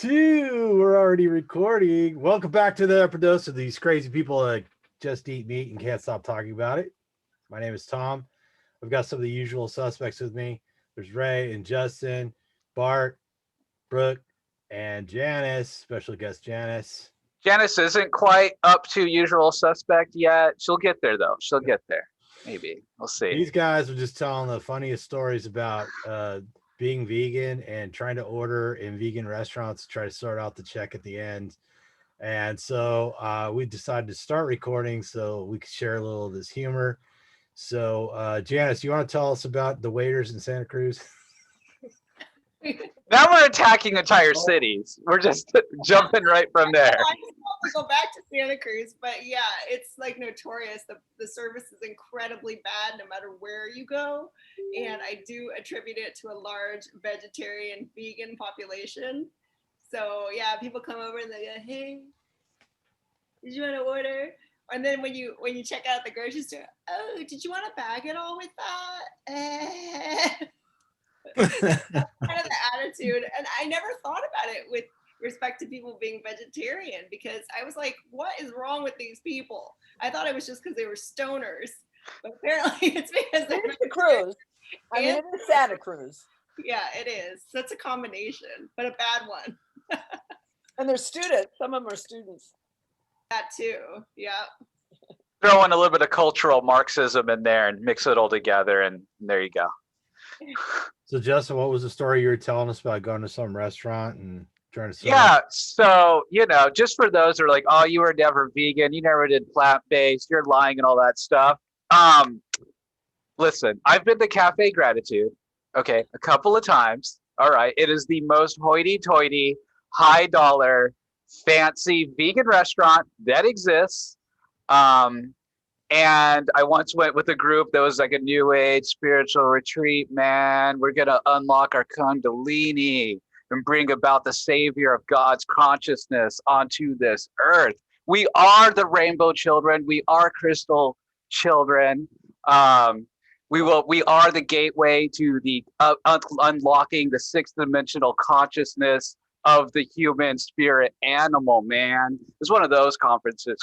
2. We're already recording. Welcome back to the episode of these crazy people that just eat meat and can't stop talking about it. My name is Tom. I've got some of the usual suspects with me. There's Ray and Justin, Bart, Brooke, and Janice, special guest Janice. Janice isn't quite up to usual suspect yet. She'll get there, though. She'll get there. Maybe. We'll see. These guys are just telling the funniest stories about being vegan and trying to order in vegan restaurants to try to sort out the check at the end. And so we decided to start recording so we could share a little of this humor. So Janice, you want to tell us about the waiters in Santa Cruz? Now we're attacking entire cities. We're just jumping right from there. I just want to go back to Santa Cruz, but yeah, it's like notorious. The service is incredibly bad no matter where you go. And I do attribute it to a large vegetarian vegan population. So yeah, people come over and they go, "Hey, did you want to order?" And then when you check out at the grocery store, "Oh, did you want to bag it all with that?" Kind of the attitude. And I never thought about it with respect to people being vegetarian, because I was like, what is wrong with these people? I thought it was just because they were stoners, but apparently it's because they're the cruise. I mean, it is Santa Cruz. Yeah, it is. That's a combination, but a bad one. And they're students. Some of them are students. That too. Yeah. Throw in a little bit of cultural Marxism in there and mix it all together, and there you go. So Justin, what was the story you were telling us about going to some restaurant and trying to so just for those who are like, oh, you were never vegan, you never did plant-based, you're lying and all that stuff. Listen, I've been to Cafe Gratitude, okay, a couple of times. All right, it is the most hoity-toity, high-dollar, fancy vegan restaurant that exists. And I once went with a group that was like a new age spiritual retreat, man. We're going to unlock our Kundalini and bring about the savior of God's consciousness onto this earth. We are the rainbow children. We are crystal children. We are the gateway to the unlocking the sixth dimensional consciousness of the human spirit animal, man. It's one of those conferences,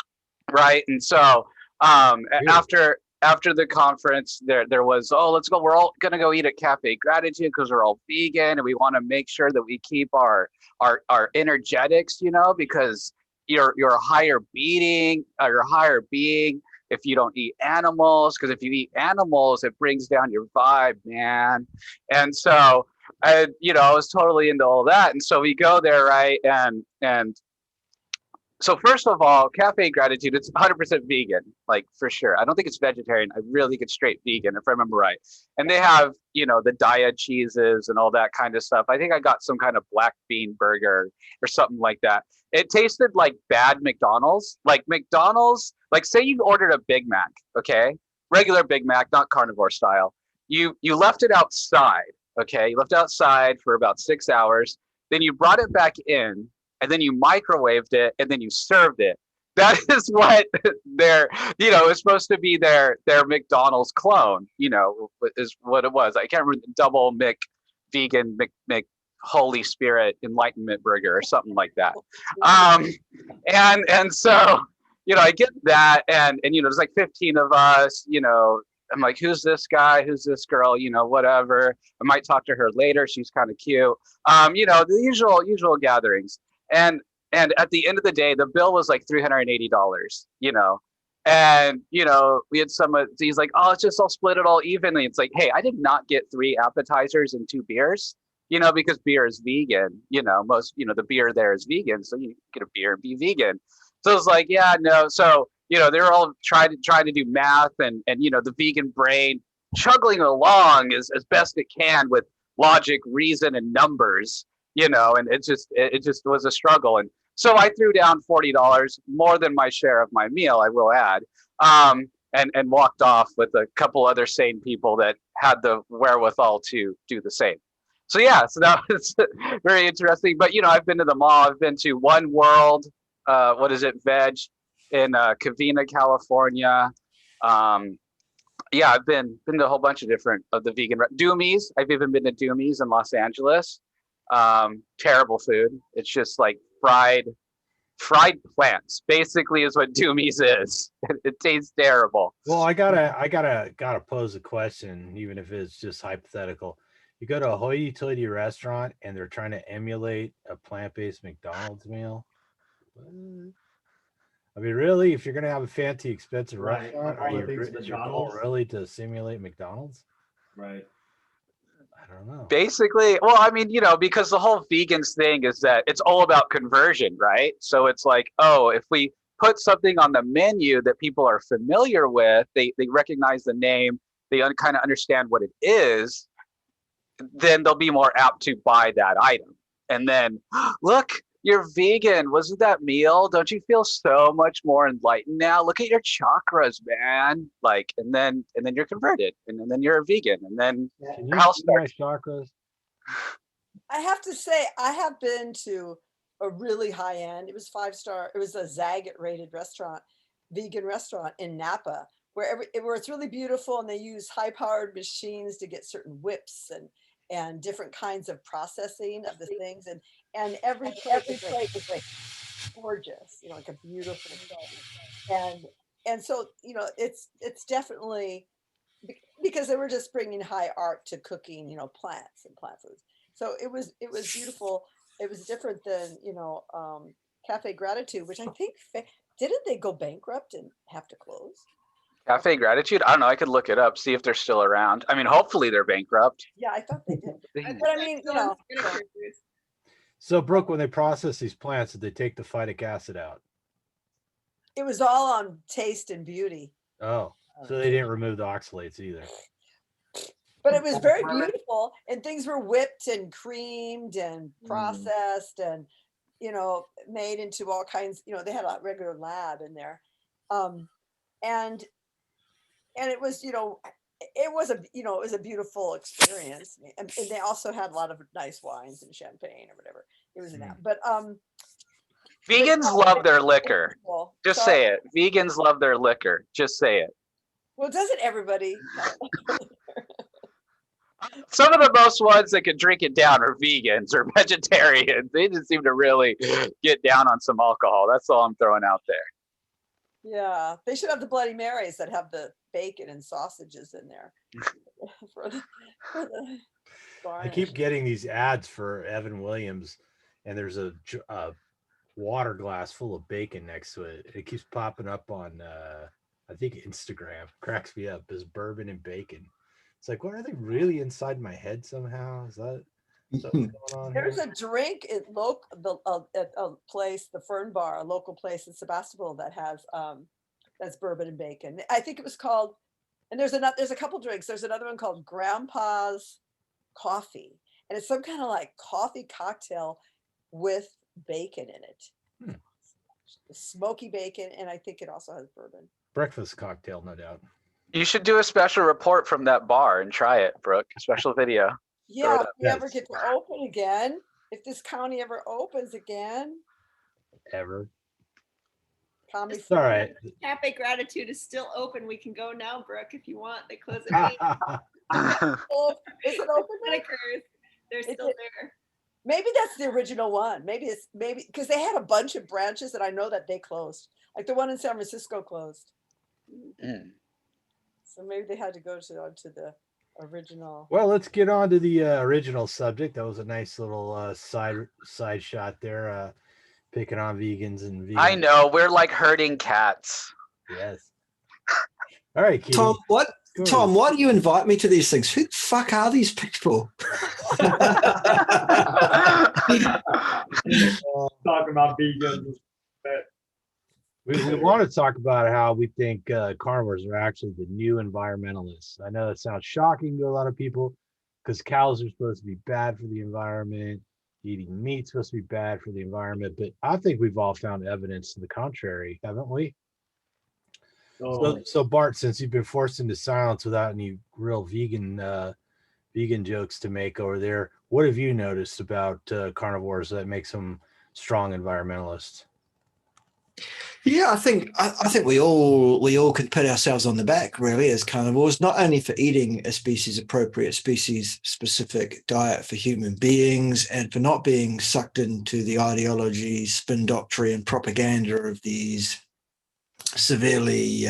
right? And so, after the conference, there was, let's go. We're all gonna go eat at Cafe Gratitude because we're all vegan and we want to make sure that we keep our energetics, because you're a higher being if you don't eat animals, because if you eat animals, it brings down your vibe, man. And so, I was totally into all that, and so we go there, right, and. So first of all, Cafe Gratitude, it's 100% vegan, like for sure. I don't think it's vegetarian. I really think it's straight vegan, if I remember right. And they have, the diet cheeses and all that kind of stuff. I think I got some kind of black bean burger or something like that. It tasted like bad McDonald's. Like McDonald's, like say you ordered a Big Mac, okay? Regular Big Mac, not carnivore style. You left it outside, okay? You left it outside for about 6 hours. Then you brought it back in, and then you microwaved it, and then you served it. That is what it's supposed to be their McDonald's clone, is what it was. I can't remember, double vegan Holy Spirit Enlightenment burger or something like that. And so, I get that, and there's like 15 of us, I'm like, who's this guy? Who's this girl? Whatever. I might talk to her later. She's kind of cute. The usual gatherings. And at the end of the day, the bill was like $380, and, we had he's like, oh, I'll split it all evenly. It's like, hey, I did not get 3 appetizers and 2 beers, because beer is vegan, most, the beer there is vegan. So you get a beer and be vegan. So it's like, yeah, no. So, they're all trying to do math and, the vegan brain chugging along as best it can with logic, reason, and numbers. And it just was a struggle. And so I threw down $40, more than my share of my meal, I will add, and walked off with a couple other sane people that had the wherewithal to do the same. So yeah, so that was very interesting. But I've been to the mall. I've been to One World, Veg, in Covina, California. I've been to a whole bunch of different of the vegan Doomies. I've even been to Doomies in Los Angeles. Terrible food. It's just like fried plants, basically, is what Doomies is. It tastes terrible. Well, I gotta pose a question, even if it's just hypothetical. You go to a hoity-toity restaurant and they're trying to emulate a plant-based McDonald's meal. What? I mean, really, if you're gonna have a fancy, expensive Right, restaurant, like all the things is your goal McDonald's. really to simulate McDonald's? Right. I don't know. Basically, well, I mean, because the whole vegans thing is that it's all about conversion, right? So it's like, oh, if we put something on the menu that people are familiar with, they recognize the name, they kind of understand what it is, then they'll be more apt to buy that item. And then, look, you're vegan. Wasn't that meal? Don't you feel so much more enlightened now? Look at your chakras, man. Like, and then you're converted, and then you're a vegan, and then Can your you house see my starts. chakras? I have to say, I have been to a really high end. It was 5-star. It was a Zagat rated restaurant, vegan restaurant in Napa, where it's really beautiful, and they use high powered machines to get certain whips and different kinds of processing of the things, and every plate is like gorgeous, like a beautiful thing. And so it's definitely because they were just bringing high art to cooking, plants and plant foods. So it was beautiful. It was different than Cafe Gratitude, which I think didn't they go bankrupt and have to close? Cafe Gratitude? I don't know. I could look it up, see if they're still around. I mean, hopefully they're bankrupt. Yeah, I thought they did. Dang. But I mean, So, Brooke, when they process these plants, did they take the phytic acid out? it was all on taste and beauty. Oh, so they didn't remove the oxalates either. But it was very beautiful, and things were whipped and creamed and processed and made into all kinds. They had a regular lab in there, and it was it was a beautiful experience, and they also had a lot of nice wines and champagne or whatever. It was an app, but Vegans love their liquor. Just Sorry. say it. Vegans love their liquor. Just say it. Well, doesn't everybody? Some of the most ones that can drink it down are vegans or vegetarians. They just seem to really get down on some alcohol. That's all I'm throwing out there. Yeah, they should have the Bloody Marys that have the bacon and sausages in there. for the I keep getting these ads for Evan Williams, and there's a water glass full of bacon next to it. It keeps popping up on, I think, Instagram. Cracks me up. There's bourbon and bacon. It's like, what are they really inside my head somehow? Is that what's going on? There's here? a drink at at a place, the Fern Bar, a local place in Sebastopol that has that's bourbon and bacon. I think it was called, and there's a couple drinks. There's another one called Grandpa's Coffee, and it's some kind of like coffee cocktail with bacon in it. Smoky bacon, and I think it also has bourbon. Breakfast cocktail, no doubt. You should do a special report from that bar and try it, Brooke. A special video. Yeah, if we ever get to open again, if this county ever opens again. Ever. It's all right. Cafe Gratitude is still open. We can go now, Brooke, if you want. They close at 8. Is it open? They're still there. Maybe that's the original one. Maybe because they had a bunch of branches that I know that they closed. Like the one in San Francisco closed. So maybe they had to go to the original. Well, let's get on to the original subject. That was a nice little side shot there, picking on vegans and vegans. I know, we're like herding cats. Yes. All right, Keith. Tom, why do you invite me to these things? Who the fuck are these people? Talking about vegans. We want to talk about how we think carnivores are actually the new environmentalists. I know that sounds shocking to a lot of people because cows are supposed to be bad for the environment. Eating meat's supposed to be bad for the environment. But I think we've all found evidence to the contrary, haven't we? So Bart, since you've been forced into silence without any real vegan jokes to make over there, what have you noticed about carnivores that makes them strong environmentalists? Yeah, I think we all could pat ourselves on the back really as carnivores, not only for eating a species appropriate, species specific diet for human beings, and for not being sucked into the ideology, spin doctrine, and propaganda of these severely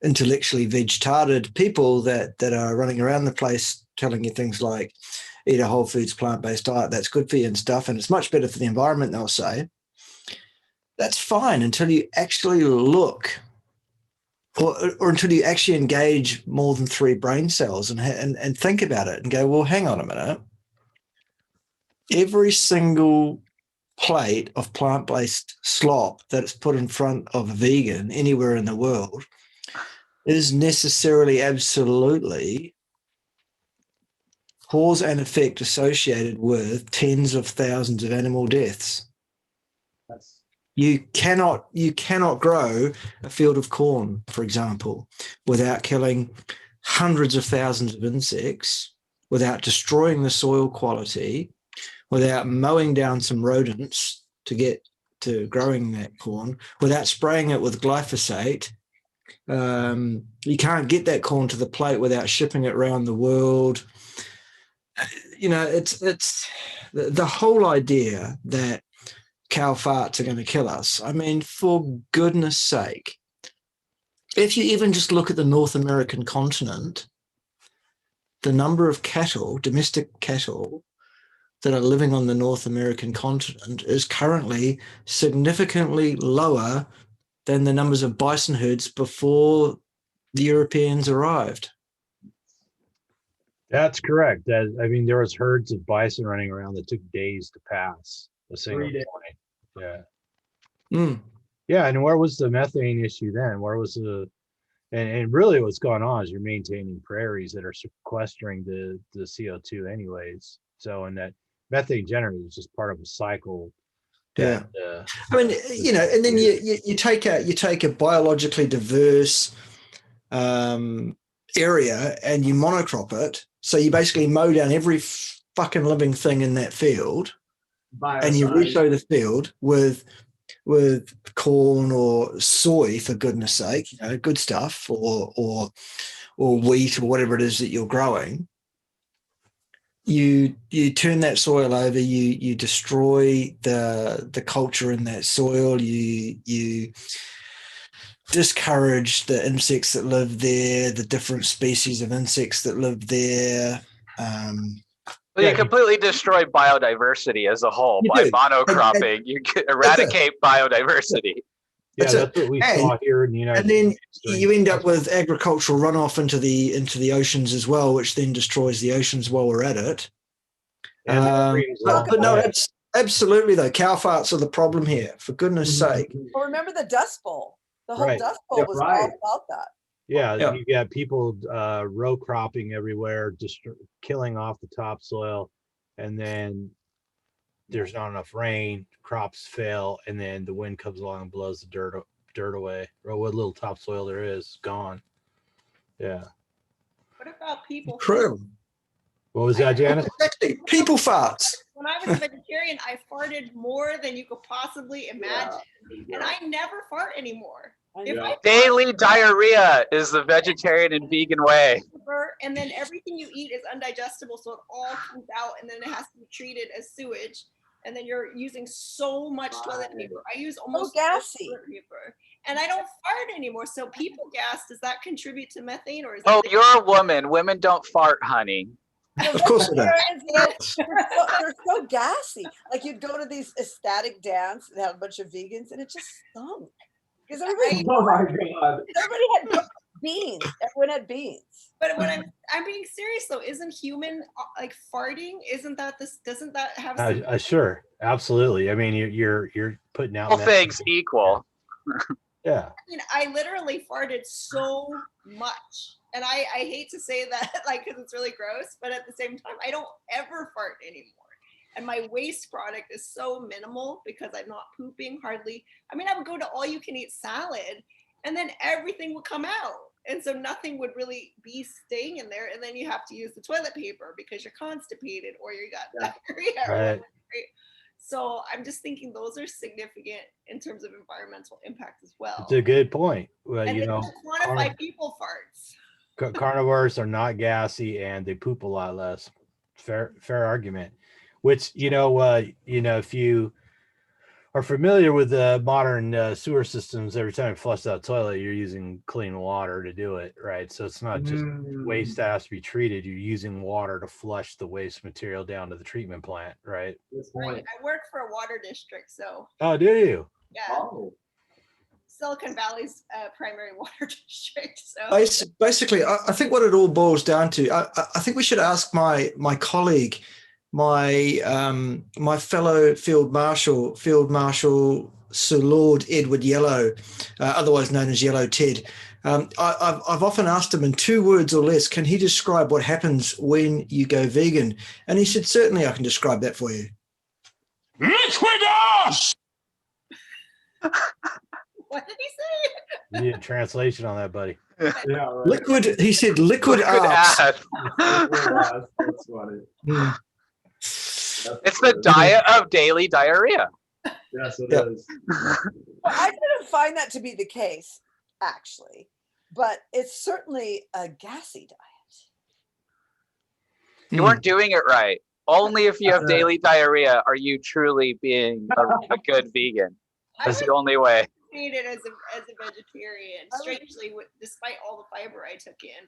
intellectually vegetated people that are running around the place telling you things like eat a whole foods plant-based diet, that's good for you and stuff, and it's much better for the environment, they'll say. That's fine until you actually look, or until you actually engage more than 3 brain cells and think about it and go, well, hang on a minute. Every single plate of plant-based slop that's put in front of a vegan anywhere in the world is necessarily, absolutely cause and effect associated with tens of thousands of animal deaths. You cannot grow a field of corn, for example, without killing hundreds of thousands of insects, without destroying the soil quality, without mowing down some rodents to get to growing that corn, without spraying it with glyphosate. You can't get that corn to the plate without shipping it around the world. You know, it's the whole idea that cow farts are going to kill us. I mean, for goodness sake, if you even just look at the North American continent, the number of cattle, domestic cattle, that are living on the North American continent is currently significantly lower than the numbers of bison herds before the Europeans arrived. That's correct. I mean, there was herds of bison running around that took days to pass a single point. Yeah. Yeah, and where was the methane issue then? Where was and really what's going on is you're maintaining prairies that are sequestering the CO2 anyways. So, and that methane generator is just part of a cycle. That, I mean, you know, and then you take a biologically diverse area and you monocrop it. So you basically mow down every fucking living thing in that field, and you resow the field with corn or soy, for goodness sake, you know, good stuff, or wheat or whatever it is that you're growing. You turn that soil over, you destroy the culture in that soil, you discourage the insects that live there, the different species of insects that live there. Well, you completely destroy biodiversity as a whole by monocropping. You eradicate biodiversity. Yeah, that's what we saw here in the United States. And then States. You end up with agricultural runoff into the oceans as well, which then destroys the oceans while we're at it. But no, absolutely though, cow farts are the problem here, for goodness sake. Well, remember the Dust Bowl? The whole Dust Bowl was all about that. Yeah, you got people row cropping everywhere, just killing off the topsoil, and then there's not enough rain, crops fail, and then the wind comes along and blows the dirt away, or what little topsoil there is gone. Yeah. What about people? True. What was that, Janice? Exactly. People farts. When I was a vegetarian, I farted more than you could possibly imagine, and I never fart anymore. Daily diarrhea is the vegetarian and vegan way. And then everything you eat is undigestible, so it all comes out, and then it has to be treated as sewage. And then you're using so much toilet paper. I use almost gassy toilet paper, and I don't fart anymore. So people gas, does that contribute to methane, or is you're a woman? Women don't fart, honey. Of course it does. They're so gassy. Like you'd go to these ecstatic dance and have a bunch of vegans, and it just stunk. Because everybody, everybody had beans. Everyone had beans. But when I'm being serious though, isn't human like farting? Isn't that this? Doesn't that have? Sure, absolutely. I mean, you're putting out all things equal. Yeah. I mean, I literally farted so much, and I hate to say that, like, because it's really gross, but at the same time, I don't ever fart anymore. And my waste product is so minimal because I'm not pooping hardly. I mean, I would go to all you can eat salad and then everything would come out. And so nothing would really be staying in there. And then you have to use the toilet paper because you're constipated or you got diarrhea. Right. So I'm just thinking those are significant in terms of environmental impact as well. It's a good point. Well, And you they know, don't quantify people farts. Carnivores are not gassy and they poop a lot less. Fair argument. Which, if you are familiar with the modern sewer systems, every time you flush out toilet, you're using clean water to do it, right? So it's not just waste that has to be treated. You're using water to flush the waste material down to the treatment plant, right? Right. I work for a water district, so. Oh, do you? Yeah. Oh. Silicon Valley's primary water district. So Basically, I think what it all boils down to, I think we should ask my colleague, my fellow Field Marshal Sir Lord Edward Yellow, otherwise known as Yellow Ted. I've often asked him in 2 words or less, can he describe what happens when you go vegan? And he said, certainly I can describe that for you. Liquid ass! what did he say? You need a translation on that, buddy. Yeah, right. Liquid, he said liquid ass. That's funny. It's the diet of daily diarrhea. Yes, it Yep. is. Well, I didn't find that to be the case, actually, but it's certainly a gassy diet. You weren't doing it right. Only if you have daily diarrhea are you truly being a good vegan. That's the only way. It as a vegetarian. Strangely, despite all the fiber I took in,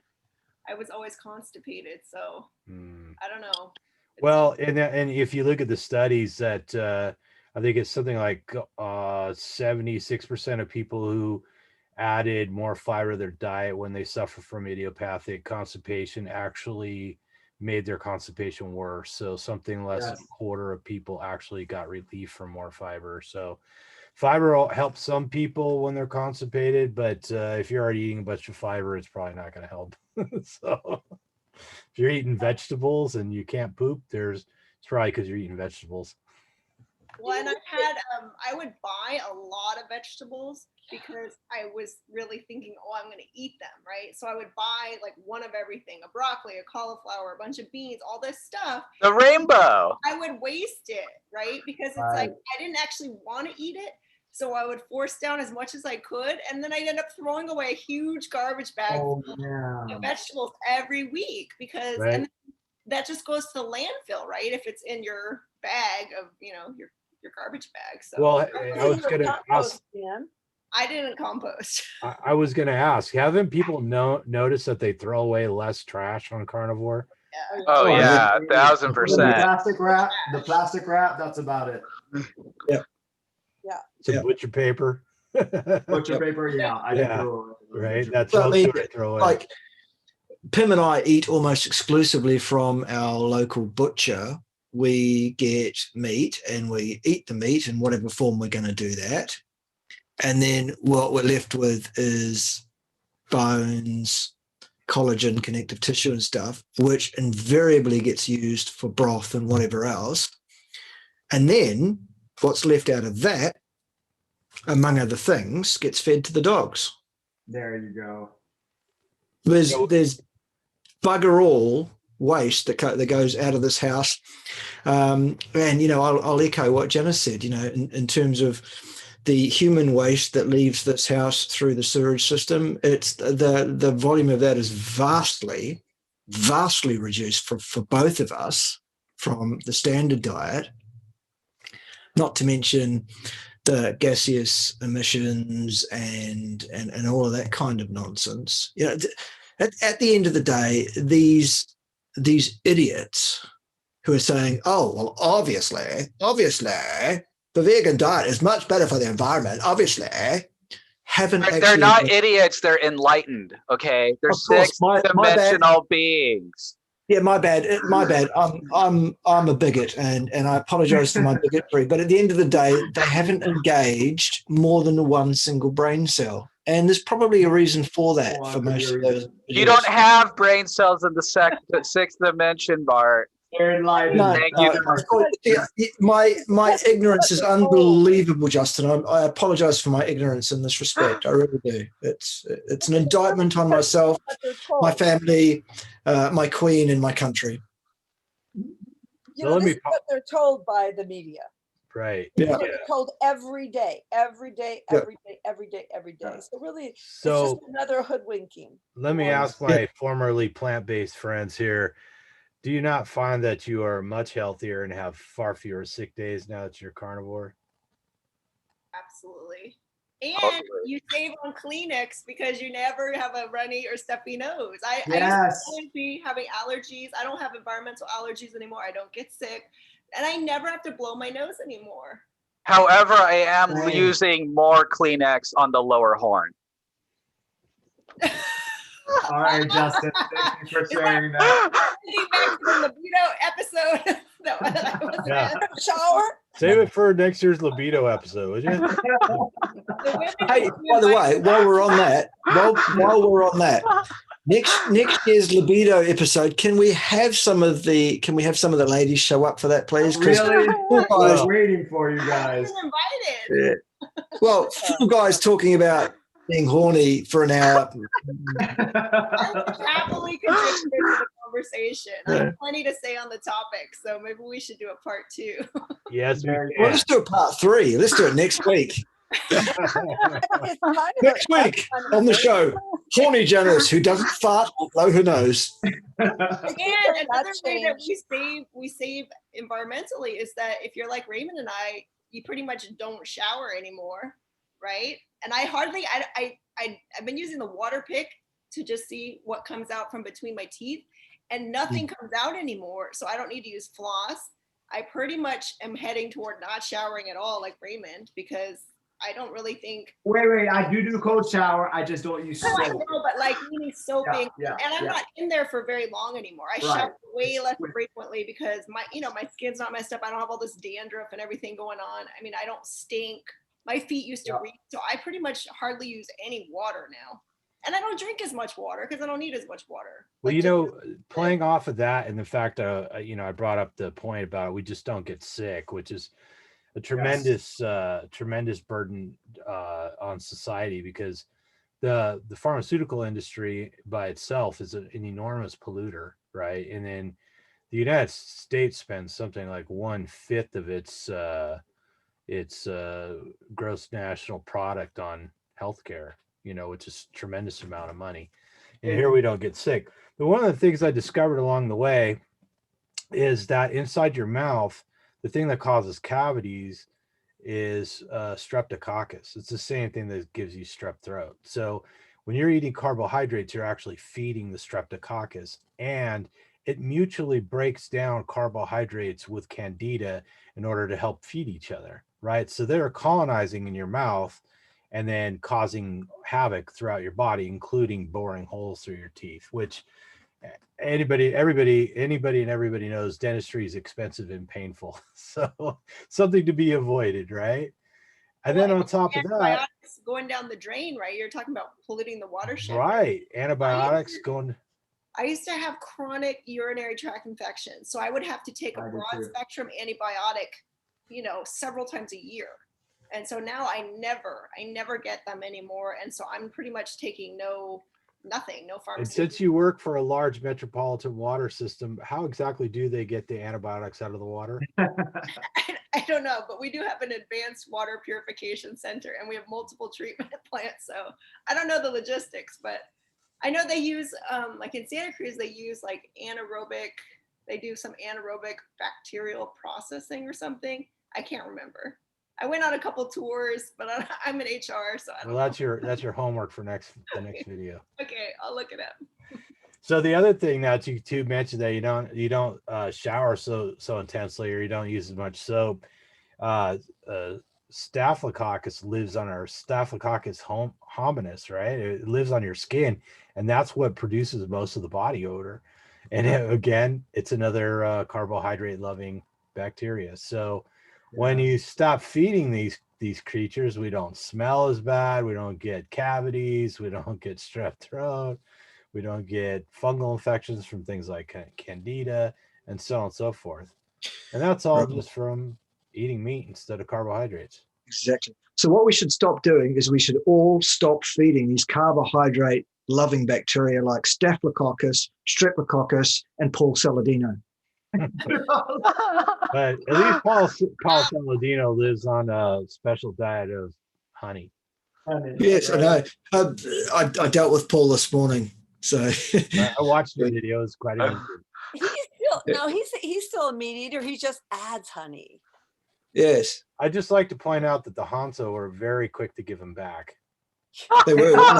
I was always constipated. So I don't know. Well, and if you look at the studies that I think it's something like 76% of people who added more fiber to their diet when they suffer from idiopathic constipation actually made their constipation worse. So something less than a quarter of people actually got relief from more fiber. So fiber helps some people when they're constipated, but if you're already eating a bunch of fiber, it's probably not going to help. So if you're eating vegetables and you can't poop, it's probably because you're eating vegetables. Well, and I would buy a lot of vegetables because I was really thinking, I'm going to eat them, right? So I would buy like one of everything, a broccoli, a cauliflower, a bunch of beans, all this stuff. The rainbow. I would waste it, right? Because it's like, I didn't actually want to eat it. So I would force down as much as I could. And then I'd end up throwing away a huge garbage bag of vegetables every week because and that just goes to the landfill, right? If it's in your bag of, your garbage bag. So well, I was going to ask. I didn't compost. I was going to ask, haven't people noticed that they throw away less trash on carnivore? Yeah. Oh yeah, 1000%. The plastic wrap, that's about it. Yeah. Some butcher paper. Butcher paper, I didn't throw away. Right, that's Well, what I throw away. like Pim and I eat almost exclusively from our local butcher. We get meat and we eat the meat in whatever form we're going to do that. And then what we're left with is bones, collagen, connective tissue and stuff, which invariably gets used for broth and whatever else. And then what's left out of that, among other things, gets fed to the dogs. There you go. There's bugger all waste that goes out of this house. And, I'll echo what Janice said, in terms of the human waste that leaves this house through the sewage system. It's the volume of that is vastly reduced for both of us from the standard diet, not to mention the gaseous emissions and all of that kind of nonsense. At the end of the day, these idiots who are saying, oh, well, obviously, the vegan diet is much better for the environment, obviously, haven't actually... They're not idiots, they're enlightened, okay? They're six-dimensional beings. Yeah, my bad. I'm a bigot, and I apologize for my bigotry. But at the end of the day, they haven't engaged more than one single brain cell, and there's probably a reason for that for most of those. You don't have brain cells in the sixth dimension, Bart. They're enlightened. My ignorance is unbelievable, Justin. I apologize for my ignorance in this respect. I really do. It's an indictment on myself, my family, my queen, and my country. This is what they're told by the media. Right. Yeah. So it's cold every day, every day, Yeah. every day, every day, every day. So really, it's So just another hoodwinking. let me ask my formerly plant-based friends here. Do you not find that you are much healthier and have far fewer sick days now that you're carnivore? Absolutely. And you save on Kleenex because you never have a runny or stuffy nose. I used to always be having allergies. I don't have environmental allergies anymore. I don't get sick. And I never have to blow my nose anymore. However, I am using more Kleenex on the lower horn. All right, Justin. Thank you for sharing that. Back to the libido episode. Yeah. Shower. Save it for next year's libido episode, would you? Hey, by the way, while we're on that, next year's libido episode, can we have some of the ladies show up for that, please? Really? I was Guys, waiting for you guys. Invited. well, few guys talking about being horny for an hour. I happily contribute to the conversation. I have plenty to say on the topic, so maybe we should do a part 2. Yes, we can. Well, let's do a part 3. Let's do it next week. Next week on the show, horny Janice who doesn't fart or blow her nose. And another way that we save environmentally is that if you're like Raymond and I, you pretty much don't shower anymore, right? And I've been using the water pick to just see what comes out from between my teeth, and nothing comes out anymore. So I don't need to use floss. I pretty much am heading toward not showering at all, like Raymond, because I don't really think. Wait. I do cold shower. I just don't use soap. I know, but like meaning soaping, and I'm not in there for very long anymore. I shower way less frequently because my skin's not messed up. I don't have all this dandruff and everything going on. I mean, I don't stink. My feet used to reek, so I pretty much hardly use any water now. And I don't drink as much water because I don't need as much water. Well, playing off of that and the fact, I brought up the point about we just don't get sick, which is a tremendous burden on society, because the pharmaceutical industry by itself is an enormous polluter, right? And then the United States spends something like 1/5 of its gross national product on healthcare, which is a tremendous amount of money. And here we don't get sick. But one of the things I discovered along the way is that inside your mouth, the thing that causes cavities is streptococcus. It's the same thing that gives you strep throat. So when you're eating carbohydrates, you're actually feeding the streptococcus, and it mutually breaks down carbohydrates with candida in order to help feed each other, right? So they're colonizing in your mouth and then causing havoc throughout your body, including boring holes through your teeth, which everybody and everybody knows dentistry is expensive and painful. So something to be avoided, right? And then on top of that, going down the drain, right? You're talking about polluting the watershed. Right. Antibiotics going. I used to have chronic urinary tract infections. So I would have to take a broad spectrum antibiotic, several times a year. And so now I never get them anymore. And so I'm pretty much taking no pharmaceutical. And since you work for a large metropolitan water system, how exactly do they get the antibiotics out of the water? I don't know, but we do have an advanced water purification center and we have multiple treatment plants. So I don't know the logistics, but I know they use, like in Santa Cruz, they use like they do some anaerobic bacterial processing or something. I can't remember. I went on a couple tours, but I'm in HR, so I don't know. That's your homework for the next video. Okay, I'll look it up. So the other thing that you two mentioned that you don't shower so intensely, or you don't use as much soap. Staphylococcus lives on our Staphylococcus hominis, right? It lives on your skin, and that's what produces most of the body odor. And again, it's another carbohydrate loving bacteria. So when you stop feeding these creatures, we don't smell as bad, we don't get cavities, we don't get strep throat, we don't get fungal infections from things like candida, and so on and so forth. And that's all just from eating meat instead of carbohydrates. Exactly. So what we should stop doing is we should all stop feeding these carbohydrate loving bacteria like Staphylococcus, Streptococcus, and Paul Saladino. But at least Paul Saladino lives on a special diet of honey. Yes, I know. I dealt with Paul this morning, so I watched the video. It's quite amusing. He's still a meat eater. He just adds honey. Yes, I just like to point out that the Hanzo were very quick to give him back. they were. Weren't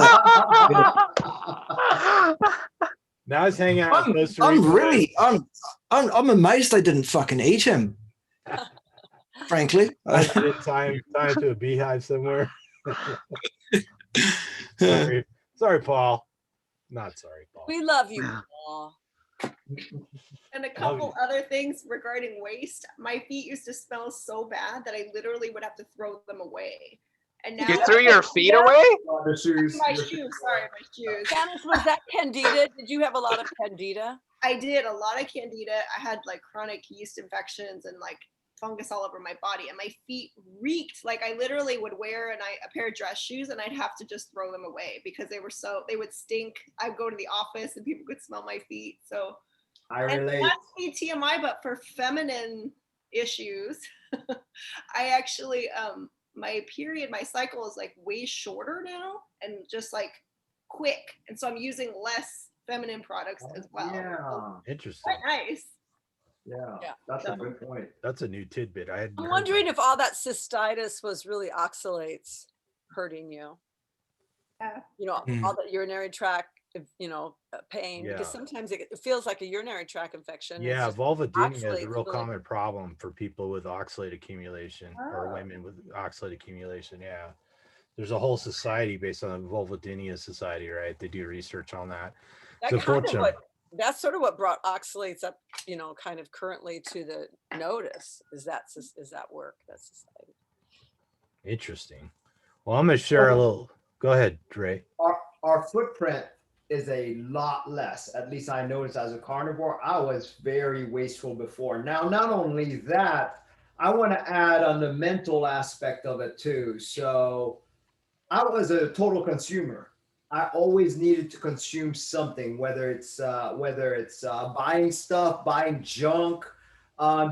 they? Now he's hanging out in Costa I'm amazed they didn't fucking eat him. Frankly, I didn't tie him to a beehive somewhere. Sorry, Paul. Not sorry, Paul. We love you, Paul. And a couple other things regarding waste. My feet used to smell so bad that I literally would have to throw them away. And now You threw your feet away? The shoes. my shoes. Sorry, my shoes. Janice, was that candida? Did you have a lot of candida? I did a lot of candida. I had like chronic yeast infections and like fungus all over my body, and my feet reeked. Like I literally would wear a pair of dress shoes and I'd have to just throw them away because they would stink. I'd go to the office and people could smell my feet. So I relate. Not to be TMI, but for feminine issues, I actually my cycle is like way shorter now and just like quick, and so I'm using less feminine products as well. Yeah, interesting. Quite nice. Yeah, that's a good point. That's a new tidbit. I'm wondering if all that cystitis was really oxalates hurting you. Yeah. You know, all that urinary tract, pain, because sometimes it feels like a urinary tract infection. Yeah, vulvodynia is a real common problem for people with oxalate accumulation or women with oxalate accumulation. Yeah. There's a whole society based on the Vulvodynia Society, right? They do research on that. That's sort of what brought oxalates up, kind of currently to the notice is that work, that society. Interesting. Well, I'm going to share a little. Go ahead, Dre. Our footprint is a lot less. At least I noticed as a carnivore, I was very wasteful before. Now, not only that, I want to add on the mental aspect of it too. So I was a total consumer. I always needed to consume something, whether it's buying stuff, buying junk,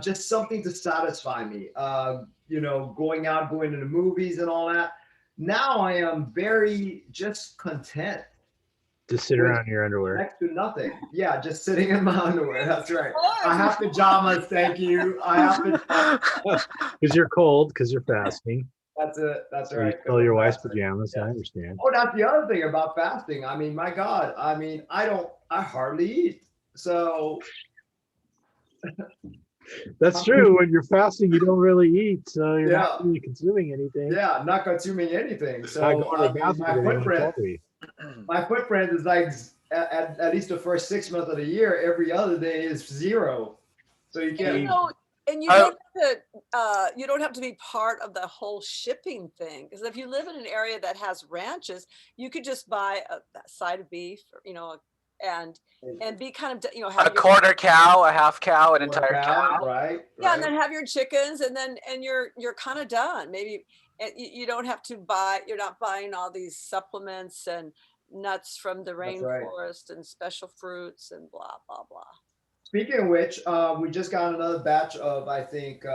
just something to satisfy me. Going to the movies and all that. Now I am very just content. To sit around in your underwear. Next to nothing. Yeah, just sitting in my underwear. That's right. I have pajamas. Thank you. I have pajamas. Because you're cold, because you're fasting. That's it. That's So right. you stole your wife's pajamas. Yeah. I understand. Oh, that's the other thing about fasting. I mean, my God. I mean, I hardly eat. So. That's true. When you're fasting, you don't really eat. So you're not really consuming anything. Yeah, I'm not consuming anything. So my footprint is like at least the first 6 months of the year, every other day is 0. So you can't. And you don't have to be part of the whole shipping thing, because if you live in an area that has ranches, you could just buy a side of beef, and be kind of have a quarter cow, a half cow, an entire cow. Right. Yeah, and then have your chickens, and you're kind of done. Maybe you don't have to buy. You're not buying all these supplements and nuts from the rainforest and special fruits and blah blah blah. Speaking of which, we just got another batch of, I think,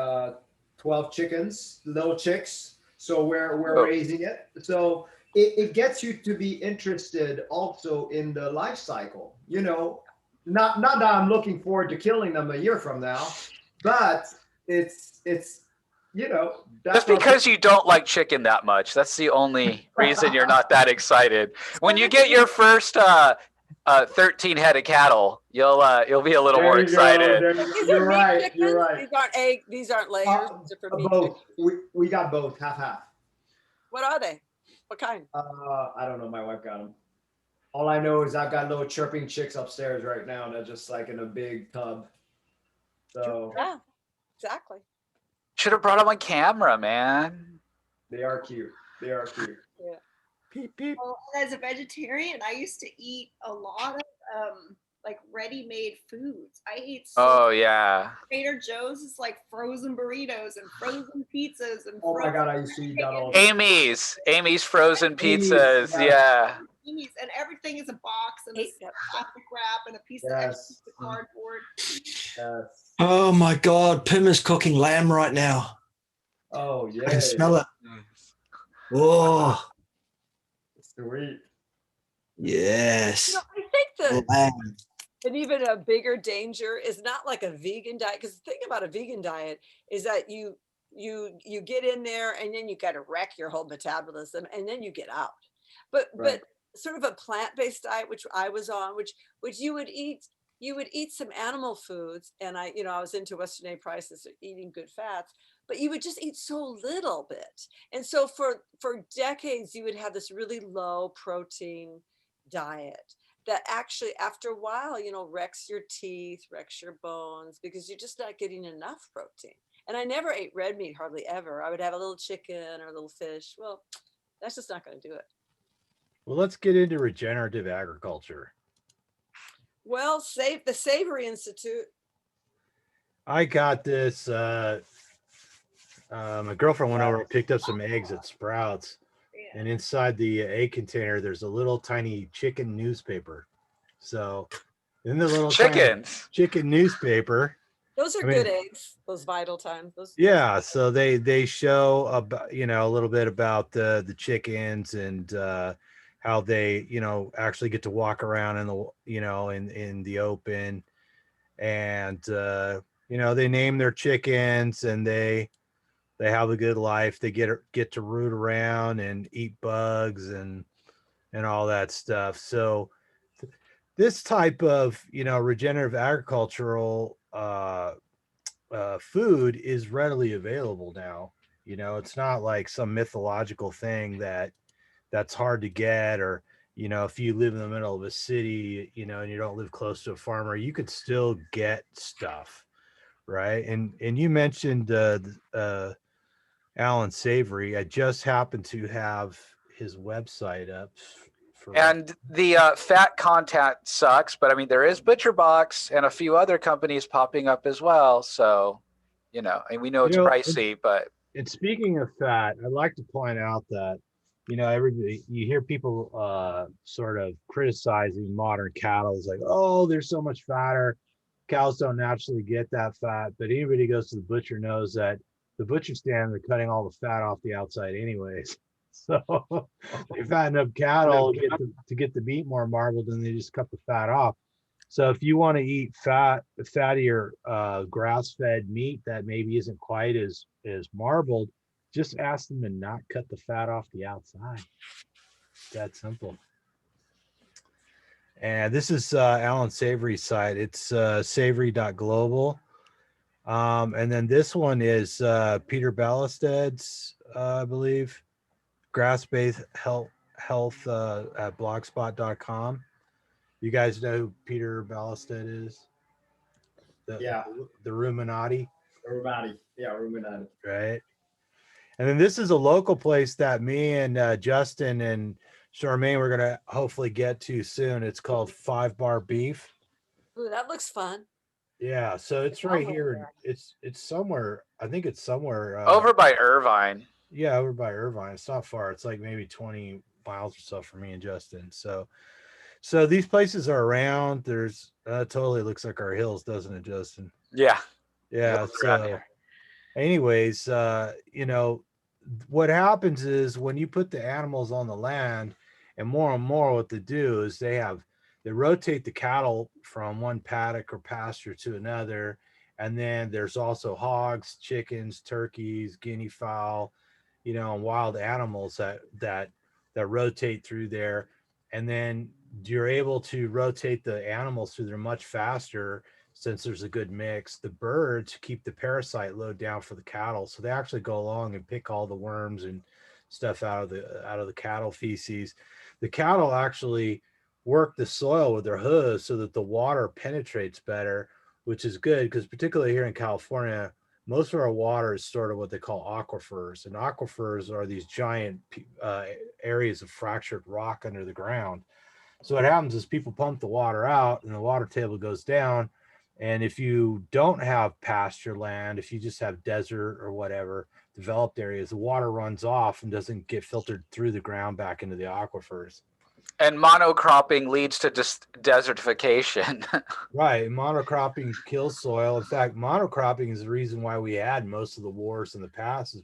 12 chickens, little chicks. So we're raising it. So it gets you to be interested also in the life cycle. Not that I'm looking forward to killing them a year from now, but it's just because you don't like chicken that much. That's the only reason you're not that excited. When you get your first 13 head of cattle, you'll be a little more excited. You're right. You're right. These aren't egg. These aren't layers. These are for meat. Both. We got both, half. What are they? What kind? I don't know. My wife got them. All I know is I've got little chirping chicks upstairs right now. They're just like in a big tub. So yeah, exactly. Should have brought them on camera, man. They are cute. Yeah. Peep, peep. Well, as a vegetarian, I used to eat a lot of like ready-made foods. I ate Trader Joe's is like frozen burritos and frozen pizzas and my God, I used to eat that all. Amy's frozen pizzas, yeah. Amy's, and everything is a box and a plastic wrap and a piece of cardboard. Yes. Oh my God, Pim is cooking lamb right now. Oh, I yeah. can smell it. Oh, Sweet. yes. I think that Lamb. and even a bigger danger is not like a vegan diet, because the thing about a vegan diet is that you get in there and then you got to wreck your whole metabolism and then you get out. But sort of a plant-based diet, which I was on, which you would eat some animal foods, and I was into Western A prices, eating good fats, but you would just eat so little bit. And so for decades you would have this really low protein diet that actually after a while wrecks your teeth, wrecks your bones, because you're just not getting enough protein. And I never ate red meat, hardly ever. I would have a little chicken or a little fish. Well, that's just not going to do it. Well, let's get into regenerative agriculture. Well, save the Savory Institute. I got this. My girlfriend went over and picked up some eggs at Sprouts, and inside the egg container, there's a little tiny chicken newspaper. So, in the little Chickens. chicken newspaper, Those are good eggs. Those Vital Times. Yeah, so they show about a little bit about the chickens and how they actually get to walk around in the in the open, and they name their chickens, and they have a good life. They get to root around and eat bugs and all that stuff. So this type of regenerative agricultural food is readily available now. It's not like some mythological thing that's hard to get, or if you live in the middle of a city and you don't live close to a farmer, you could still get stuff, right? And you mentioned Alan Savory. I just happened to have his website up and the fat content sucks, but I mean, there is Butcher Box and a few other companies popping up as well. So, and we know it's pricey, but. And speaking of fat, I'd like to point out that, everybody, you hear people sort of criticizing modern cattle. It's like, oh, they're so much fatter. Cows don't naturally get that fat. But anybody who goes to the butcher knows that the butcher stand, they're cutting all the fat off the outside anyways. So they fatten up cattle to get the meat more marbled, and they just cut the fat off. So if you want to eat fattier grass-fed meat that maybe isn't quite as marbled, just ask them to not cut the fat off the outside. That simple. And this is Alan Savory's site. It's savory.global. And then this one is Peter Ballasted's, I believe, grass-based health at blogspot.com. You guys know who Peter Ballasted is? The Ruminati. Ruminati. Right. And then this is a local place that me and Justin and Charmaine we're gonna hopefully get to soon. It's called 5 Bar Beef. Ooh, that looks fun. Yeah, so it's right here. It's somewhere. I think it's somewhere over by Irvine. Yeah, over by Irvine. It's not far. It's like maybe 20 miles or so for me and Justin. So these places are around. There's totally looks like our hills, doesn't it, Justin? Yeah. Yeah. So anyways, what happens is when you put the animals on the land, and more what they do is they rotate the cattle from one paddock or pasture to another. And then there's also hogs, chickens, turkeys, guinea fowl, and wild animals that rotate through there. And then you're able to rotate the animals through there much faster since there's a good mix. The birds keep the parasite load down for the cattle, so they actually go along and pick all the worms and stuff out of the cattle feces. The cattle actually work the soil with their hooves so that the water penetrates better, which is good because particularly here in California, most of our water is sort of what they call aquifers, and aquifers are these giant areas of fractured rock under the ground. So what happens is people pump the water out and the water table goes down. And if you don't have pasture land, if you just have desert or whatever, developed areas, the water runs off and doesn't get filtered through the ground back into the aquifers. And monocropping leads to desertification. Right. Monocropping kills soil. In fact, monocropping is the reason why we had most of the wars in the past.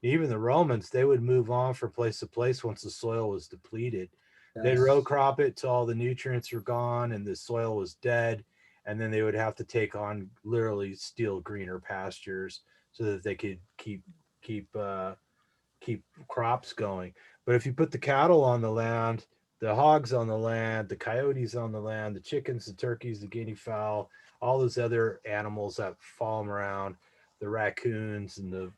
Even the Romans, they would move on from place to place once the soil was depleted. They'd row crop it till all the nutrients were gone and the soil was dead. And then they would have to take on literally still greener pastures so that they could keep crops going. But if you put the cattle on the land, the hogs on the land, the coyotes on the land, the chickens, the turkeys, the guinea fowl, all those other animals that follow them around, the raccoons and the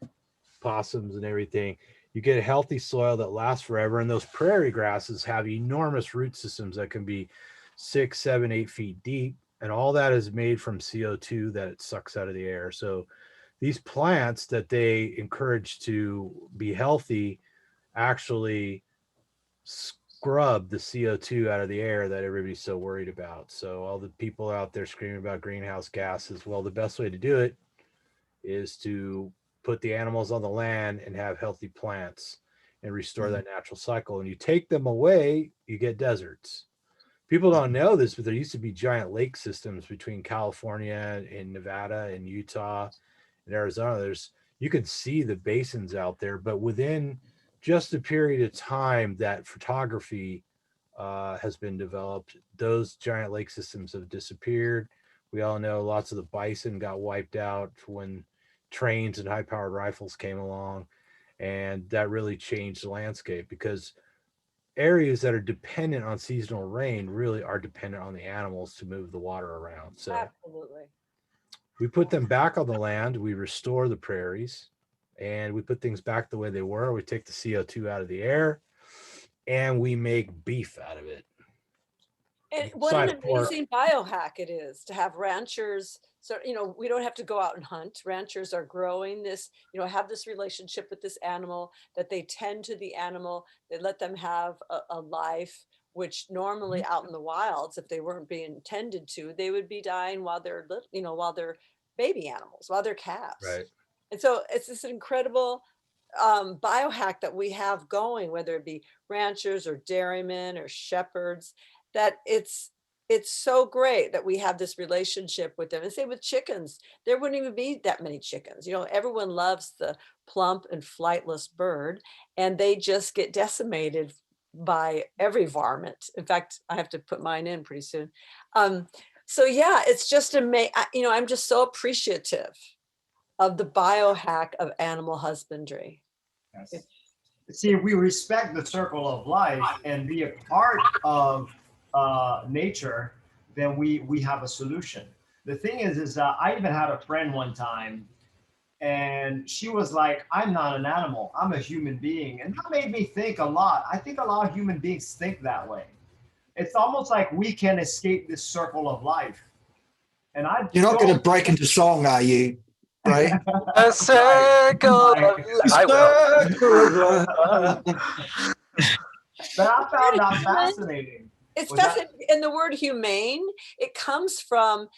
possums and everything, you get a healthy soil that lasts forever. And those prairie grasses have enormous root systems that can be 6, 7, 8 feet deep. And all that is made from CO2 that it sucks out of the air. So these plants that they encourage to be healthy actually scrub the CO2 out of the air that everybody's so worried about. So all the people out there screaming about greenhouse gases, well, the best way to do it is to put the animals on the land and have healthy plants and restore that natural cycle. And you take them away, you get deserts. People don't know this, but there used to be giant lake systems between California and Nevada and Utah and Arizona. You can see the basins out there, but within just a period of time that photography has been developed, those giant lake systems have disappeared. We all know lots of the bison got wiped out when trains and high-powered rifles came along, and that really changed the landscape because areas that are dependent on seasonal rain really are dependent on the animals to move the water around. So Absolutely. we put them back on the land, we restore the prairies, and we put things back the way they were. We take the CO2 out of the air and we make beef out of it. And what an amazing biohack it is to have ranchers. So, we don't have to go out and hunt. Ranchers are growing this, have this relationship with this animal, that they tend to the animal. They let them have a life, which normally out in the wilds, if they weren't being tended to, they would be dying while they're, while they're baby animals, while they're calves. Right. And so it's this incredible biohack that we have going, whether it be ranchers or dairymen or shepherds, that it's so great that we have this relationship with them. And say with chickens, there wouldn't even be that many chickens. Everyone loves the plump and flightless bird, and they just get decimated by every varmint. In fact, I have to put mine in pretty soon. So yeah, it's just amazing. I'm just so appreciative of the biohack of animal husbandry. Yes. See, if we respect the circle of life and be a part of nature, then we have a solution. The thing is I even had a friend one time, and she was like, I'm not an animal, I'm a human being. And that made me think a lot. I think a lot of human beings think that way. It's almost like we can escape this circle of life. And you're not going to break into song, are you? Right? A circle of life. I will. But I found that fascinating. It's fascinating. And the word humane, it comes from,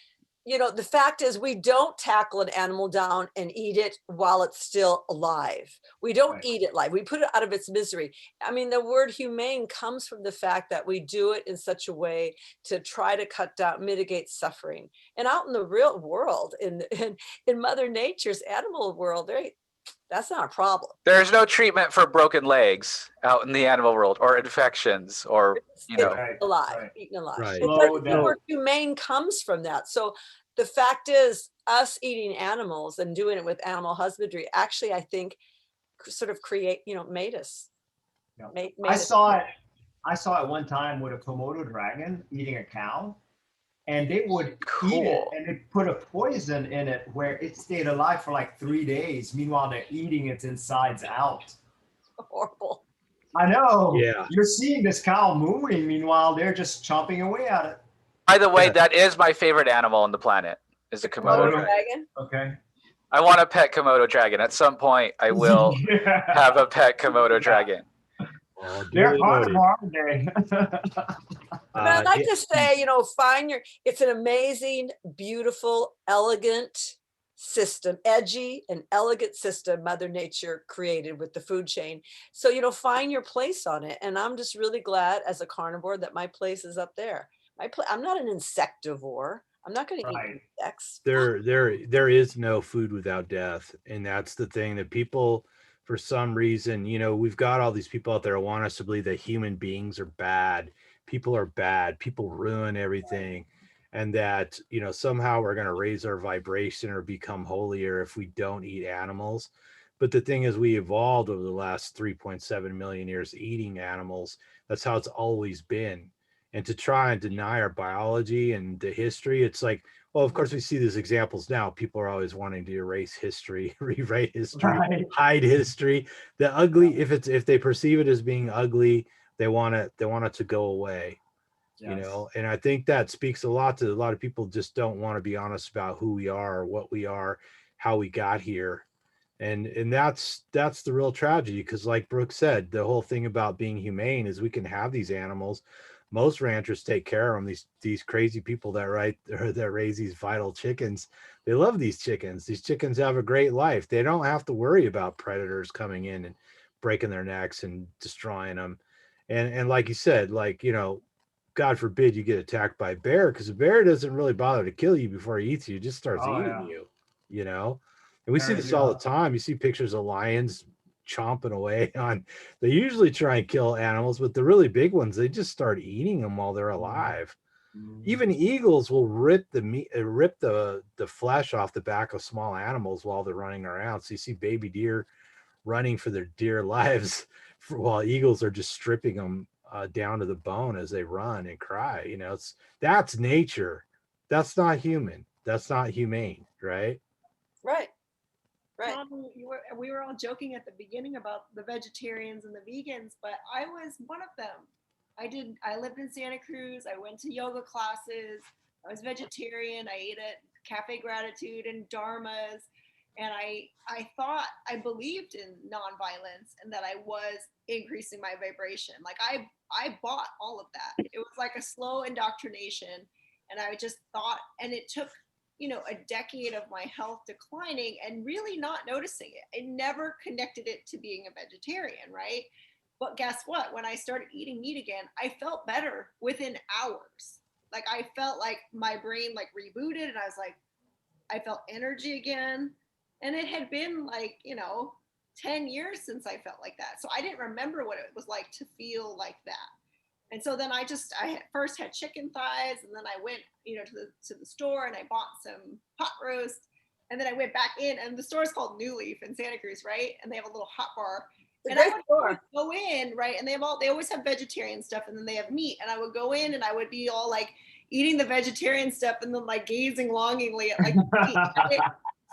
the fact is we don't tackle an animal down and eat it while it's still alive. We don't eat it live. We put it out of its misery. I mean, the word humane comes from the fact that we do it in such a way to try to cut down, mitigate suffering. And out in the real world, in Mother Nature's animal world, that's not a problem. There's no treatment for broken legs out in the animal world, or infections, or alive, eaten alive. Right. The word humane comes from that. So the fact is, us eating animals and doing it with animal husbandry actually, I think, sort of made us. Yeah. Made I saw it one time with a Komodo dragon eating a cow. And they would eat it, and they put a poison in it where it stayed alive for like 3 days. Meanwhile, they're eating its insides out. Horrible. I know. Yeah. You're seeing this cow moving. Meanwhile, they're just chomping away at it. By the way, that is my favorite animal on the planet, is a Komodo dragon. Okay. I want a pet Komodo dragon. At some point, I will have a pet Komodo dragon. They're carnivore, aren't they? But I'd like to say, it's an amazing, beautiful, elegant system, edgy and elegant system Mother Nature created with the food chain. So, you know, find your place on it. And I'm just really glad as a carnivore that my place is up there. I'm not an insectivore. I'm not going to eat insects. There is no food without death. And that's the thing that people, for some reason, you know, we've got all these people out there who want us to believe that human beings are bad. People are bad. People ruin everything. And that, you know, somehow we're going to raise our vibration or become holier if we don't eat animals. But the thing is, we evolved over the last 3.7 million years eating animals. That's how it's always been. And to try and deny our biology and the history, it's like, well, of course, we see these examples now. People are always wanting to erase history, rewrite history, hide history. The ugly, if they perceive it as being ugly, they want it to go away. You know, and I think that speaks a lot to a lot of people just don't want to be honest about who we are, or what we are, how we got here. And that's the real tragedy, because like Brooke said, the whole thing about being humane is we can have these animals. Most ranchers take care of them. These crazy people that raise these vital chickens, they love these chickens. These chickens have a great life. They don't have to worry about predators coming in and breaking their necks and destroying them. And like you said, like, you know, God forbid you get attacked by a bear, because a bear doesn't really bother to kill you before he eats you. It just starts eating you, you know? And we see this all the time. You see pictures of lions chomping away on, they usually try and kill animals, but the really big ones, they just start eating them while they're alive. Even eagles will rip the meat, rip the flesh off the back of small animals while they're running around. So you see baby deer running for their dear lives while eagles are just stripping them down to the bone as they run and cry. You know, that's nature. That's not human. That's not humane, right? Right. Tom, we were all joking at the beginning about the vegetarians and the vegans, but I was one of them. I lived in Santa Cruz. I went to yoga classes. I was vegetarian. I ate at Cafe Gratitude and Dharma's. And I thought, I believed in nonviolence and that I was increasing my vibration. Like I bought all of that. It was like a slow indoctrination. And I just thought, and it took, you know, a decade of my health declining and really not noticing it. I never connected it to being a vegetarian, right? But guess what? When I started eating meat again, I felt better within hours. Like I felt like my brain like rebooted, and I was like, I felt energy again. And it had been like, you know, 10 years since I felt like that. So I didn't remember what it was like to feel like that. And so then I first had chicken thighs, and then I went, you know, to the store and I bought some pot roast, and then I went back in, and the store is called New Leaf in Santa Cruz, right? And they have a little hot bar. And I would go in, right? And they always have vegetarian stuff, and then they have meat. And I would go in and I would be all like eating the vegetarian stuff and then like gazing longingly at like the meat, right?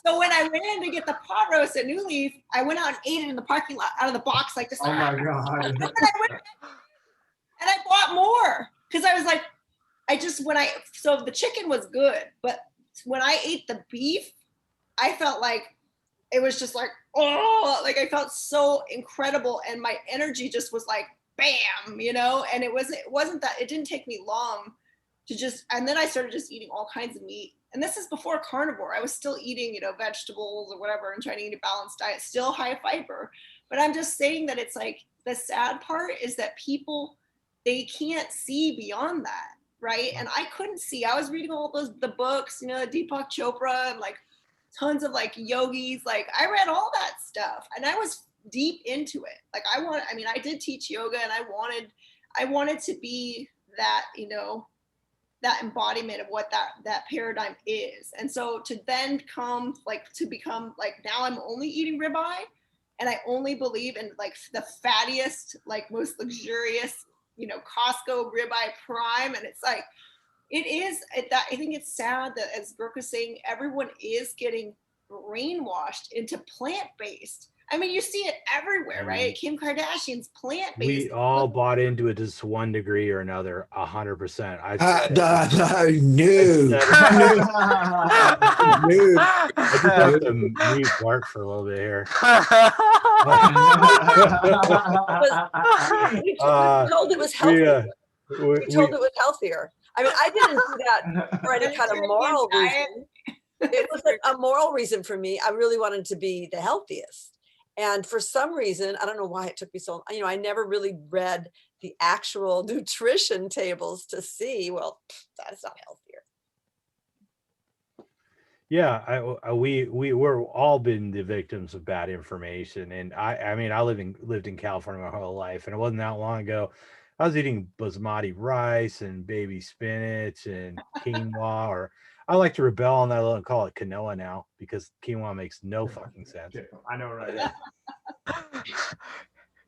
So when I went in to get the pot roast at New Leaf, I went out and ate it in the parking lot out of the box like this. Oh my God. And I bought more because I was like, so the chicken was good, but when I ate the beef, I felt like it was just like, oh, like I felt so incredible, and my energy just was like, bam, you know. And it wasn't that, it didn't take me long to just, and then I started just eating all kinds of meat. And this is before carnivore. I was still eating, you know, vegetables or whatever, and trying to eat a balanced diet, still high fiber. But I'm just saying that it's like, the sad part is that people, they can't see beyond that, right? And I couldn't see. I was reading all the books, you know, Deepak Chopra and like tons of like yogis. Like I read all that stuff, and I was deep into it. Like I did teach yoga, and I wanted to be that, you know, that embodiment of what that paradigm is. And so to then become like now I'm only eating ribeye, and I only believe in like the fattiest, like most luxurious, you know, Costco ribeye prime. And it's like, I think it's sad that, as Brooke was saying, everyone is getting brainwashed into plant-based. I mean, you see it everywhere, right? Kim Kardashian's plant-based. We all bought into it to one degree or another, 100%. No. I just have to mute Bart for a little bit here. We told it was healthier. We told it was healthier. I mean, I didn't do that for any kind of moral reason. It was a moral reason for me. I really wanted to be the healthiest. And for some reason, I don't know why it took me so long. I never really read the actual nutrition tables to see, well, that's not healthier. Yeah, we're all been the victims of bad information, and I mean I lived in California my whole life, and it wasn't that long ago. I was eating basmati rice and baby spinach and quinoa, or I like to rebel on that and call it quinoa now because quinoa makes no fucking sense. I know, right?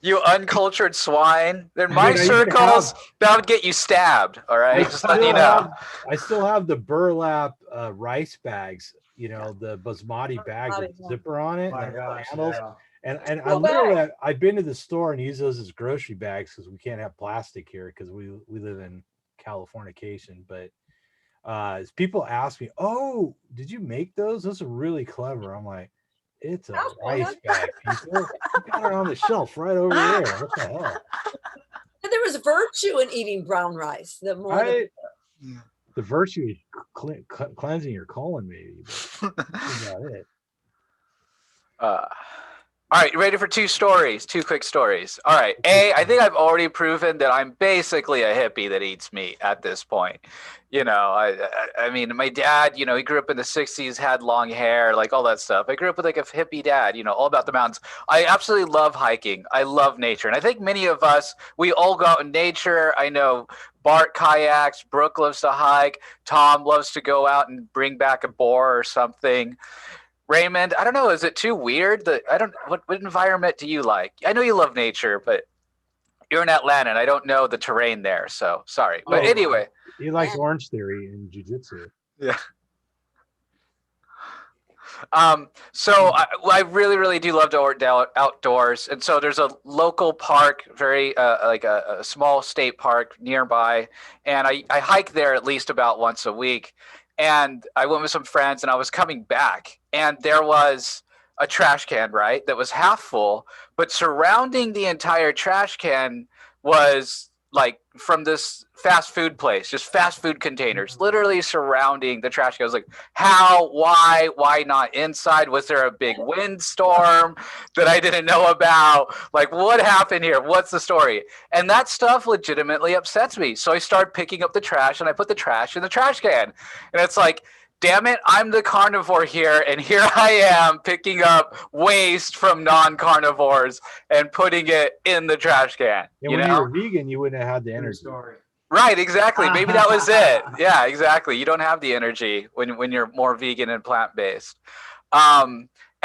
You uncultured swine. In my circles, that would get you stabbed. All right, just letting you know. I still have the burlap rice bags. The basmati bag with the zipper on it, and the handles. Yeah. And I literally, I've been to the store and use those as grocery bags because we can't have plastic here because we live in Californication. But as people ask me, "Oh, did you make those? Those are really clever." I'm like, it's a rice bag, people. You got it on the shelf right over there. What the hell? And there was virtue in eating brown rice. The virtue is cleansing your colon, maybe. But that's about it. All right, you ready for two quick stories? All right. I think I've already proven that I'm basically a hippie that eats meat at this point. I mean, my dad, he grew up in the 60s, had long hair, like all that stuff. I grew up with like a hippie dad, all about the mountains. I absolutely love hiking. I love nature. And I think many of us, we all go out in nature. I know Bart kayaks, Brooke loves to hike, Tom loves to go out and bring back a boar or something. Raymond, I don't know. Is it too weird? What environment do you like? I know you love nature, but you're in Atlanta, and I don't know the terrain there. So sorry. But anyway, he likes Orange Theory and jiu-jitsu. Yeah. So I really, really do love to work outdoors, and so there's a local park, very like a small state park nearby, and I hike there at least about once a week. And I went with some friends, and I was coming back, and there was a trash can, right, that was half full, but surrounding the entire trash can was like from this fast food place, just fast food containers, literally surrounding the trash can. I was like, how, why not inside? Was there a big windstorm that I didn't know about? Like, what happened here? What's the story? And that stuff legitimately upsets me. So I start picking up the trash, and I put the trash in the trash can. And it's like, damn it, I'm the carnivore here, and here I am picking up waste from non-carnivores and putting it in the trash can. And when you were vegan, you wouldn't have had the energy. Right, exactly. Maybe that was it. Yeah, exactly. You don't have the energy when you're more vegan and plant-based.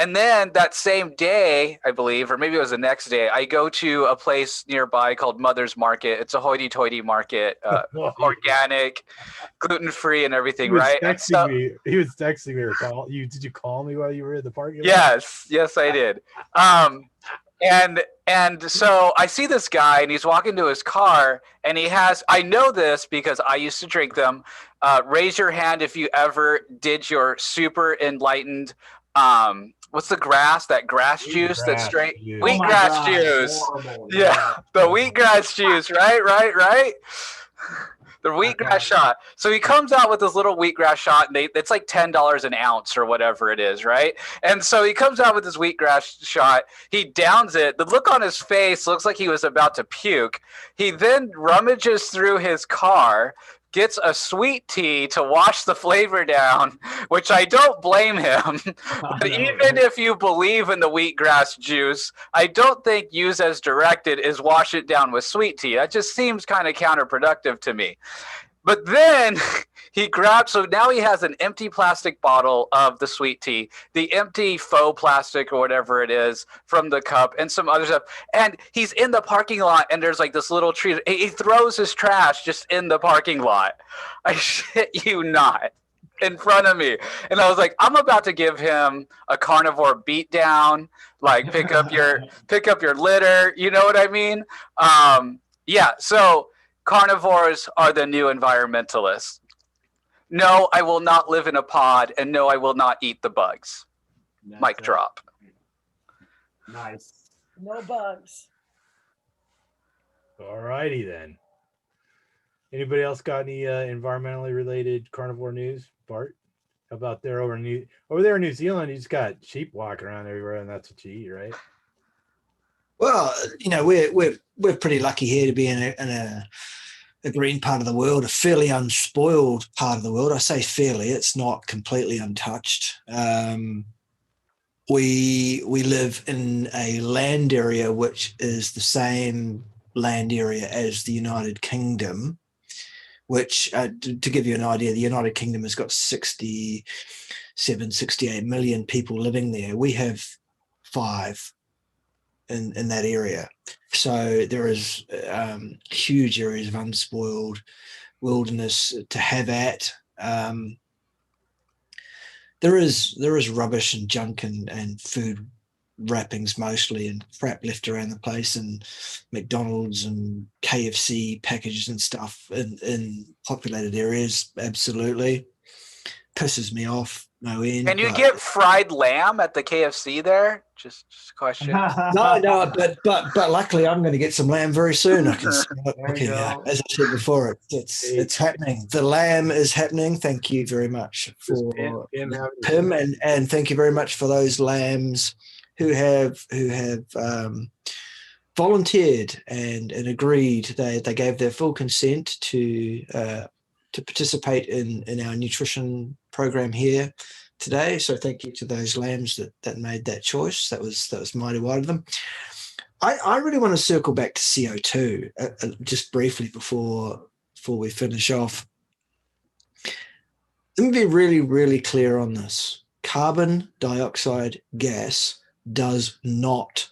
And then that same day, I believe, or maybe it was the next day, I go to a place nearby called Mother's Market. It's a hoity-toity market, organic, gluten-free, and everything, right? He was texting me or calling you. Did you call me while you were in the parking lot? Yes, I did. And so I see this guy, and he's walking to his car, and he has, I know this because I used to drink them. Raise your hand if you ever did your super enlightened, what's the grass? That grass juice that's straight? Wheatgrass juice. Yeah, the wheatgrass juice, right? The wheatgrass shot. So he comes out with this little wheatgrass shot, and it's like $10 an ounce or whatever it is, right? And so he comes out with this wheatgrass shot. He downs it. The look on his face looks like he was about to puke. He then rummages through his car, gets a sweet tea to wash the flavor down, which I don't blame him. But even if you believe in the wheatgrass juice, I don't think use as directed is wash it down with sweet tea. That just seems kind of counterproductive to me. But then he grabs, so now he has an empty plastic bottle of the sweet tea, the empty faux plastic or whatever it is from the cup, and some other stuff. And he's in the parking lot, and there's like this little tree. He throws his trash just in the parking lot. I shit you not. In front of me. And I was like, I'm about to give him a carnivore beatdown, like pick up your litter. You know what I mean? Yeah. So carnivores are the new environmentalists. No, I will not live in a pod, and no, I will not eat the bugs. Mic drop. Nice. No bugs. All righty then. Anybody else got any environmentally related carnivore news? Bart? How about there over there in New Zealand? You just got sheep walking around everywhere, and that's what you eat, right? Well, you know, we're pretty lucky here to be in a green part of the world, a fairly unspoiled part of the world. I say fairly; it's not completely untouched. We live in a land area which is the same land area as the United Kingdom, which, to give you an idea, the United Kingdom has got 67, 68 million people living there. We have 5 in that area. So there is huge areas of unspoiled wilderness to have at. There is rubbish and junk and food wrappings mostly and crap left around the place, and McDonald's and KFC packages and stuff in populated areas. Absolutely pisses me off no end. Can you get fried lamb at the KFC there? Just a question. No, but luckily I'm going to get some lamb very soon. I can as I said before, it's happening. The lamb is happening. Thank you very much for Pim, and thank you very much for those lambs who have volunteered and agreed. They gave their full consent to participate in our nutrition program here today. So thank you to those lambs that made that choice. That was mighty wide of them. I really want to circle back to CO2 just briefly before we finish off. Let me be really, really clear on this. Carbon dioxide gas does not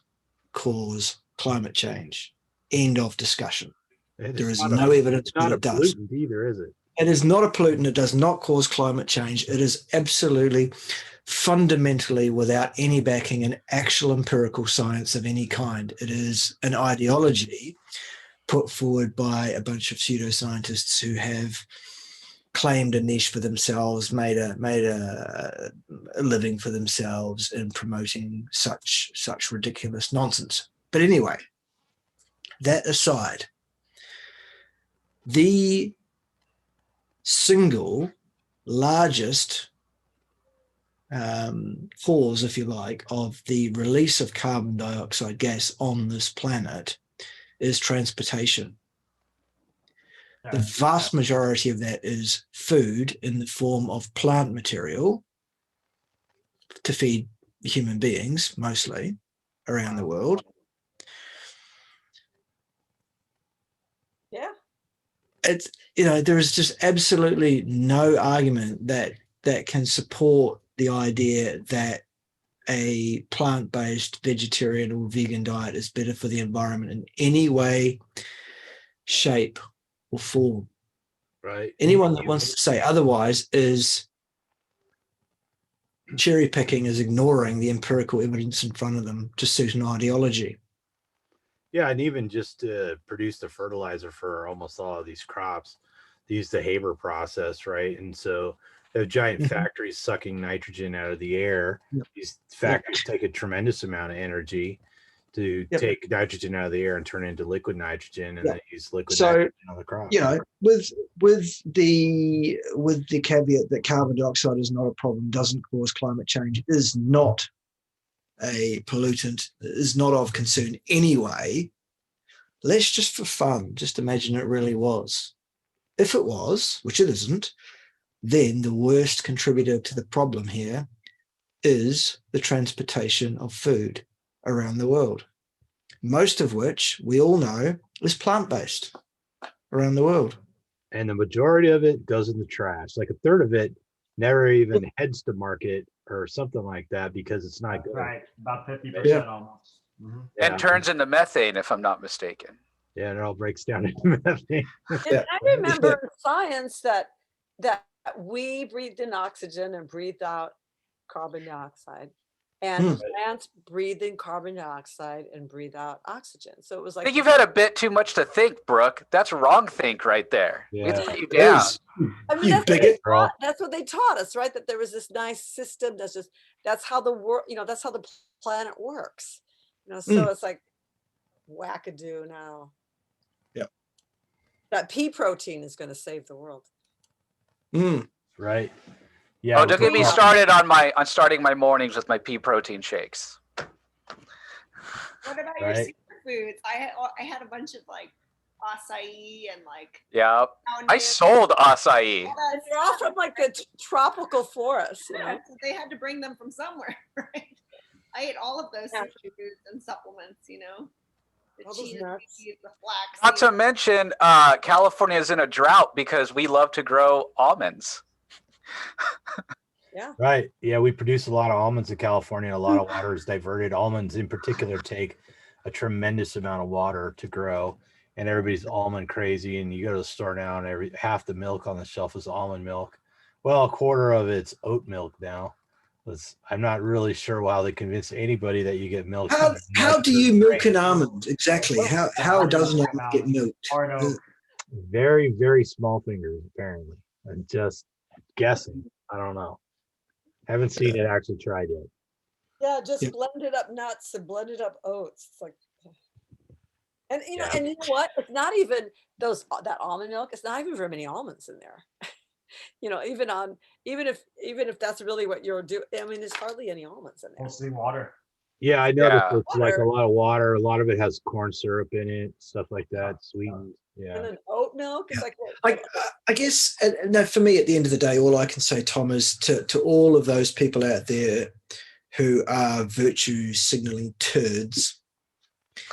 cause climate change. End of discussion. There is no evidence that it does. Either, is it? It is not a pollutant. It does not cause climate change. It is absolutely, fundamentally, without any backing in actual empirical science of any kind. It is an ideology put forward by a bunch of pseudoscientists who have claimed a niche for themselves, made a living for themselves in promoting such ridiculous nonsense. But anyway, that aside, the single largest cause, if you like, of the release of carbon dioxide gas on this planet is transportation. The vast majority of that is food in the form of plant material to feed human beings, mostly around the world. Yeah. It's, there is just absolutely no argument that can support the idea that a plant-based vegetarian or vegan diet is better for the environment in any way, shape, or form. Right. Anyone that wants to say otherwise is cherry picking, is ignoring the empirical evidence in front of them to suit an ideology. Yeah, and even just to produce the fertilizer for almost all of these crops, they use the Haber process, right? And so they have giant factories sucking nitrogen out of the air. Yep. These factories take a tremendous amount of energy to take nitrogen out of the air and turn it into liquid nitrogen, and then use liquid nitrogen on the crop. With the caveat that carbon dioxide is not a problem, doesn't cause climate change, is not a pollutant, is not of concern anyway. Let's just for fun, just imagine it really was. If it was, which it isn't, then the worst contributor to the problem here is the transportation of food around the world, most of which we all know is plant-based around the world. And the majority of it goes in the trash. Like a third of it never even heads to market or something like that because it's not good. Right, about 50% almost. Mm-hmm. And turns into methane, if I'm not mistaken. Yeah, and it all breaks down into methane. I remember science that we breathed in oxygen and breathed out carbon dioxide, and plants breathe in carbon dioxide and breathe out oxygen. So it was like, I think you've had a bit too much to think, Brooke. That's wrong think right there. Yeah. We have to put you down. I mean, that's what they taught us, right? That there was this nice system that's how the world, that's how the planet works. So it's like wackadoo now. Yep. That pea protein is going to save the world. Right. Yeah. Oh, don't get me started on starting my mornings with my pea protein shakes. What about your superfoods? I had a bunch of like acai and like. Yeah, I sold acai. They're all from like the tropical forest, you know. So they had to bring them from somewhere, right? I ate all of those superfoods and supplements, you know. The cheese, the flax. Not to mention, California is in a drought because we love to grow almonds. Yeah. Right. Yeah, we produce a lot of almonds in California. A lot of water is diverted. Almonds in particular take a tremendous amount of water to grow, and everybody's almond crazy. And you go to the store now, and half the milk on the shelf is almond milk. Well, a quarter of it's oat milk now. I'm not really sure how they convince anybody that you get milk. How do you milk an almond exactly? How does an almond get milked? Very, very small fingers, apparently. I'm just guessing. I don't know. Haven't seen it actually tried yet. Yeah, just blended up nuts and blended up oats. It's like, and you know, and you know what? It's not even that almond milk. It's not even very many almonds in there. You know, even if that's really what you're doing. I mean, there's hardly any almonds in there. Mostly water. Yeah, I noticed it's like a lot of water. A lot of it has corn syrup in it, stuff like that, sweetened. Yeah. And then oat milk is like. I guess, no, for me, at the end of the day, all I can say, Tom, is to all of those people out there who are virtue signaling turds,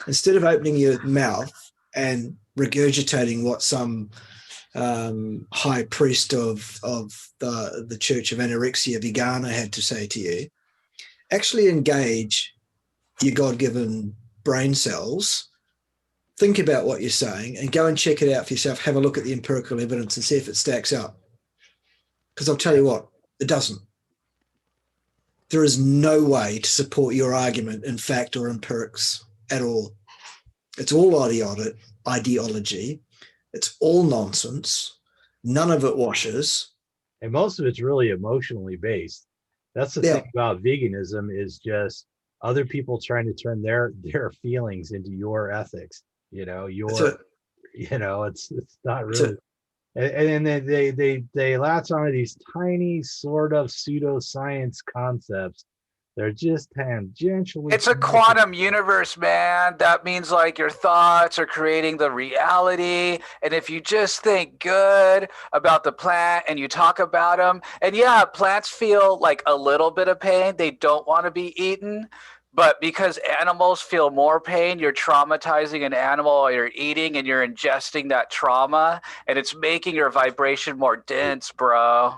instead of opening your mouth and regurgitating what some high priest of the Church of Anorexia Vegana had to say to you, actually engage your God-given brain cells, think about what you're saying, and go and check it out for yourself. Have a look at the empirical evidence and see if it stacks up. Because I'll tell you what, it doesn't. There is no way to support your argument in fact or empirics at all. It's all ideology. It's all nonsense. None of it washes. And most of it's really emotionally based. That's the thing about veganism, is just other people trying to turn their feelings into your ethics. You know, it's not really. And then they latch onto these tiny sort of pseudoscience concepts. They're just tangentially. It's a quantum universe, man. That means like your thoughts are creating the reality. And if you just think good about the plant and you talk about them, and yeah, plants feel like a little bit of pain. They don't want to be eaten. But because animals feel more pain, you're traumatizing an animal while you're eating, and you're ingesting that trauma, and it's making your vibration more dense, bro.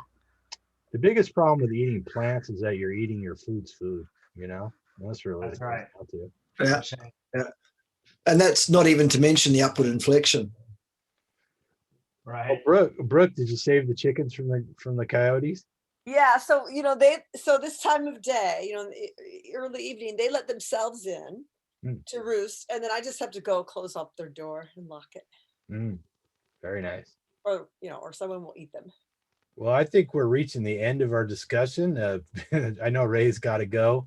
The biggest problem with eating plants is that you're eating your food's food, you know? That's right. Yeah. And that's not even to mention the upward inflection. Right. Oh, Brooke, did you save the chickens from the coyotes? Yeah, so you know so this time of day, you know, in the early evening, they let themselves in to roost, and then I just have to go close up their door and lock it. Very nice. Or or someone will eat them. Well, I think we're reaching the end of our discussion. I know Ray's got to go,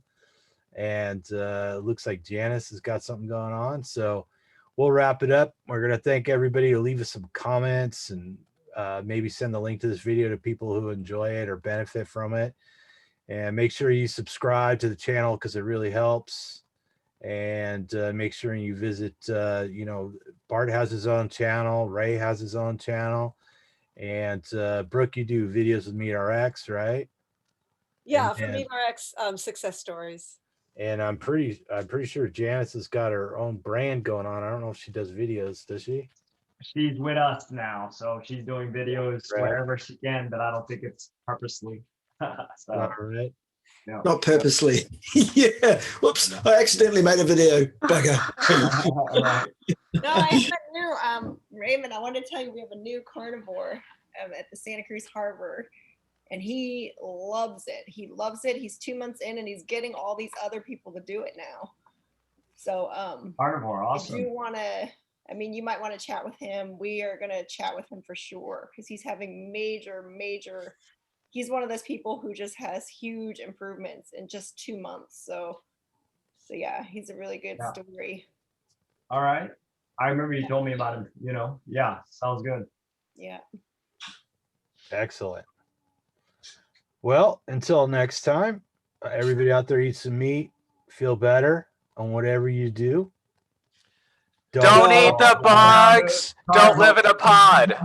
and it looks like Janice has got something going on. So we'll wrap it up. We're going to thank everybody who leave us some comments and maybe send the link to this video to people who enjoy it or benefit from it. And make sure you subscribe to the channel because it really helps. And make sure you visit, Bart has his own channel. Ray has his own channel. And Brooke, you do videos with MeatRx, right? Yeah, for MeatRx success stories. And I'm pretty sure Janice has got her own brand going on. I don't know if she does videos, does she? She's with us now, so she's doing videos wherever she can, but I don't think it's purposely. So, all right. No. Not purposely. Yeah. Whoops. I accidentally made a video. Bugger. Right. No, I have a new Raymond. I want to tell you, we have a new carnivore at the Santa Cruz Harbor, and he loves it. He loves it. He's 2 months in, and he's getting all these other people to do it now. So Carnivore, awesome. If you want to, I mean, you might want to chat with him. We are going to chat with him for sure, because he's having major. He's one of those people who just has huge improvements in just 2 months. So yeah, he's a really good story. All right. I remember you told me about him, Yeah, sounds good. Yeah. Excellent. Well, until next time, everybody out there eat some meat, feel better on whatever you do. Don't eat the bugs. Don't live in a pod.